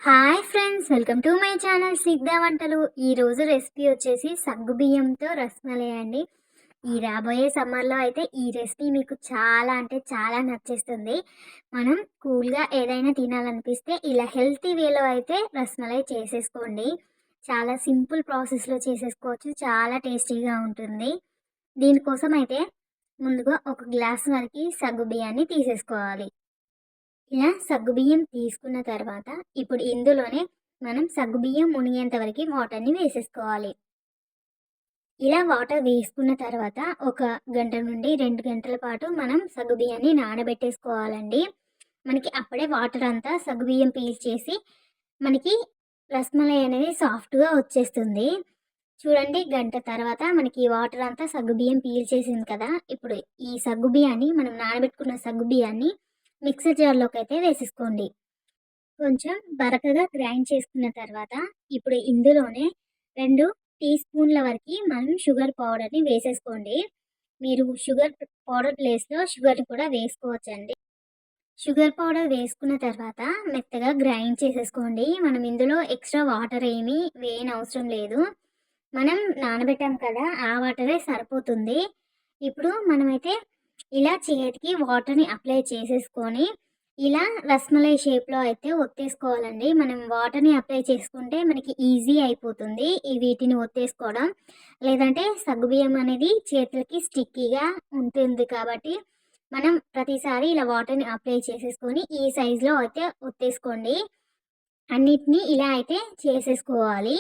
Hi friends, welcome to my channel Sigda వంటలు. ఈరోజు recipe వచ్చేసి సగ్గుబియ్యంతో రస్మలై అండి. ఈ రాబోయే సమ్మర్లో అయితే ఈ రెసిపీ మీకు చాలా అంటే చాలా నచ్చేస్తుంది. మనం కూల్గా ఏదైనా తినాలనిపిస్తే ఇలా హెల్తీ వేలో అయితే రస్మలై చేసేసుకోండి. చాలా సింపుల్ ప్రాసెస్లో చేసేసుకోవచ్చు, చాలా టేస్టీగా ఉంటుంది. దీనికోసం అయితే ముందుగా ఒక గ్లాస్ వరకు సగ్గుబియ్యాన్ని తీసేసుకోవాలి. ఇలా సగ్గుబియ్యం తీసుకున్న తర్వాత ఇప్పుడు ఇందులోనే మనం సగ్గుబియ్యం మునిగేంత వరకు వాటర్ని వేసేసుకోవాలి. ఇలా వాటర్ వేసుకున్న తర్వాత ఒక గంట నుండి 2 గంటల పాటు మనం సగ్గుబియ్యాన్ని నానబెట్టేసుకోవాలండి. మనకి అప్పుడే వాటర్ అంతా సగ్గుబియ్యం పీల్చేసి మనకి రస్మలై అనేది సాఫ్ట్గా వచ్చేస్తుంది. చూడండి, గంట తర్వాత మనకి వాటర్ అంతా సగ్గుబియ్యం పీల్చేసింది కదా. ఇప్పుడు ఈ సగ్గుబియ్యాన్ని మనం నానబెట్టుకున్న సగ్గుబియ్యాన్ని మిక్సర్ జార్లోకి అయితే వేసేసుకోండి. కొంచెం బరకగా గ్రైండ్ చేసుకున్న తర్వాత ఇప్పుడు ఇందులోనే 2 టీ స్పూన్ల వరకు మనం షుగర్ పౌడర్ని వేసేసుకోండి. మీరు షుగర్ పౌడర్ ప్లేస్లో షుగర్ కూడా వేసుకోవచ్చండి. షుగర్ పౌడర్ వేసుకున్న తర్వాత మెత్తగా గ్రైండ్ చేసేసుకోండి. మనం ఇందులో ఎక్స్ట్రా వాటర్ ఏమీ వేయనవసరం లేదు. మనం నానబెట్టాం కదా, ఆ వాటరే సరిపోతుంది. ఇప్పుడు మనమైతే ఇలా చేతికి వాటర్ని అప్లై చేసేసుకొని ఇలా రస్మలై షేప్లో అయితే ఒత్తేసుకోవాలండి. మనం వాటర్ని అప్లై చేసుకుంటే మనకి ఈజీ అయిపోతుంది ఈ వీటిని ఒత్తేసుకోవడం. లేదంటే సగ్గుబియ్యం అనేది చేతులకి స్టిక్కీగా ఉంటుంది కాబట్టి మనం ప్రతిసారి ఇలా వాటర్ని అప్లై చేసేసుకొని ఈ సైజులో అయితే ఒత్తేసుకోండి. అన్నిటినీ ఇలా అయితే చేసేసుకోవాలి.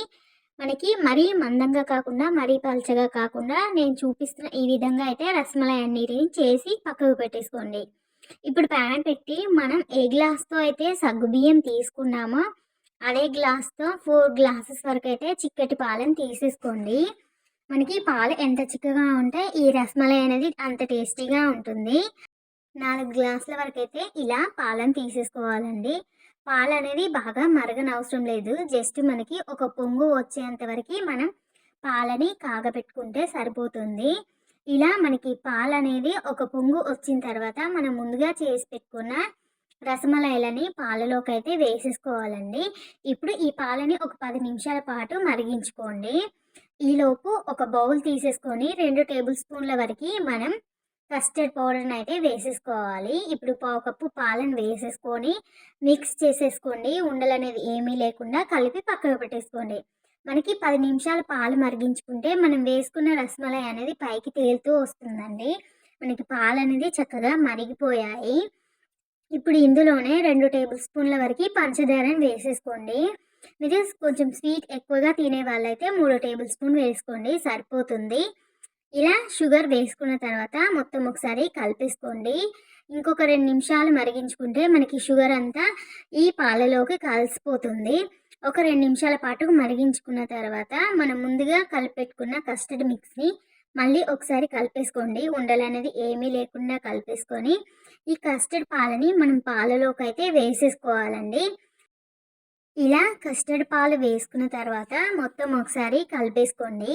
మనకి మరీ మందంగా కాకుండా మరీ పల్చగా కాకుండా నేను చూపిస్తున్న ఈ విధంగా అయితే రస్మలై అన్నిటిని చేసి పక్కకు పెట్టేసుకోండి. ఇప్పుడు ప్యాన్ పెట్టి మనం ఏ గ్లాస్తో అయితే సగ్గుబియ్యం తీసుకున్నామో అదే గ్లాస్తో 4 గ్లాసెస్ వరకు అయితే చిక్కటి పాలను తీసేసుకోండి. మనకి పాలు ఎంత చిక్కగా ఉంటే ఈ రస్మలై అనేది అంత టేస్టీగా ఉంటుంది. 4 గ్లాసుల వరకు అయితే ఇలా పాలను తీసేసుకోవాలండి. పాలు అనేది బాగా మరగనవసరం లేదు. జస్ట్ మనకి ఒక పొంగు వచ్చేంత వరకు మనం పాలని కాగబెట్టుకుంటే సరిపోతుంది. ఇలా మనకి పాలు అనేది ఒక పొంగు వచ్చిన తర్వాత మనం ముందుగా చేసి పెట్టుకున్న రసమలైలని పాలలోకి అయితే వేసేసుకోవాలండి. ఇప్పుడు ఈ పాలని ఒక 10 నిమిషాల పాటు మరిగించుకోండి. ఈలోపు ఒక బౌల్ తీసేసుకొని 2 టేబుల్ స్పూన్ల వరకు మనం కస్టర్డ్ పౌడర్ని అయితే వేసేసుకోవాలి. ఇప్పుడు పావు కప్పు పాలను వేసేసుకొని మిక్స్ చేసేసుకోండి. ఉండలు అనేది ఏమీ లేకుండా కలిపి పక్కకు పెట్టేసుకోండి. మనకి 10 నిమిషాలు పాలు మరిగించుకుంటే మనం వేసుకున్న రస్మలై అనేది పైకి తేలుతూ వస్తుందండి. మనకి పాలు అనేది చక్కగా మరిగిపోయాయి. ఇప్పుడు ఇందులోనే 2 టేబుల్ స్పూన్ల వరకు పంచదారని వేసేసుకోండి. మీరు కొంచెం స్వీట్ ఎక్కువగా తినే వాళ్ళైతే 3 టేబుల్ స్పూన్ వేసుకోండి, సరిపోతుంది. ఇలా షుగర్ వేసుకున్న తర్వాత మొత్తం ఒకసారి కలిపేసుకోండి. ఇంకొక 2 నిమిషాలు మరిగించుకుంటే మనకి షుగర్ అంతా ఈ పాలలోకి కలిసిపోతుంది. ఒక 2 నిమిషాల పాటు మరిగించుకున్న తర్వాత మనం ముందుగా కలిపెట్టుకున్న కస్టర్డ్ మిక్స్ని మళ్ళీ ఒకసారి కలిపేసుకోండి. ఉండలు అనేది ఏమీ లేకుండా కలిపేసుకొని ఈ కస్టర్డ్ పాలని మనం పాలలోకి అయితే వేసేసుకోవాలండి. ఇలా కస్టర్డ్ పాలు వేసుకున్న తర్వాత మొత్తం ఒకసారి కలిపేసుకోండి.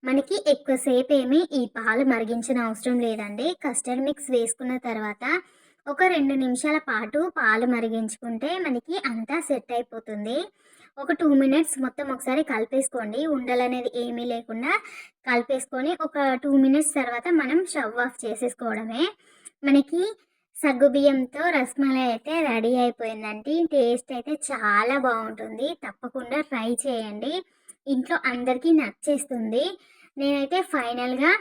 మనకి ఎక్కువసేపు ఏమీ ఈ పాలు మరిగించిన అవసరం లేదండి. కస్టర్డ్ మిక్స్ వేసుకున్న తర్వాత ఒక 2 నిమిషాల పాటు పాలు మరిగించుకుంటే మనకి అంతా సెట్ అయిపోతుంది. ఒక 2 మినిట్స్ మొత్తం ఒకసారి కలిపేసుకోండి. ఉండలు అనేది ఏమీ లేకుండా కలిపేసుకొని ఒక 2 మినిట్స్ తర్వాత మనం స్టవ్ ఆఫ్ చేసేసుకోవడమే. మనకి సగ్గుబియ్యంతో రస్మలై అయితే రెడీ అయిపోయిందండి. టేస్ట్ అయితే చాలా బాగుంటుంది. తప్పకుండా ట్రై చేయండి. ఇంట్లో అందరికీ నచ్చేస్తుంది. నేనైతే ఫైనల్గా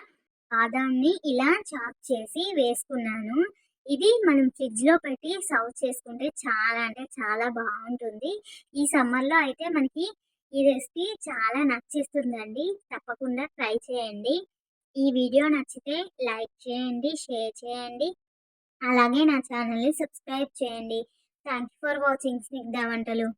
బాదాంని ఇలా చాప్ చేసి వేసుకున్నాను. ఇది మనం ఫ్రిడ్జ్లో పెట్టి సర్వ్ చేసుకుంటే చాలా అంటే చాలా బాగుంటుంది. ఈ సమ్మర్లో అయితే మనకి ఈ రెసిపీ చాలా నచ్చేస్తుందండి. తప్పకుండా ట్రై చేయండి. ఈ వీడియో నచ్చితే లైక్ చేయండి, షేర్ చేయండి, అలాగే నా ఛానల్ని సబ్స్క్రైబ్ చేయండి. Thank you for watching Snigdha వంటలు.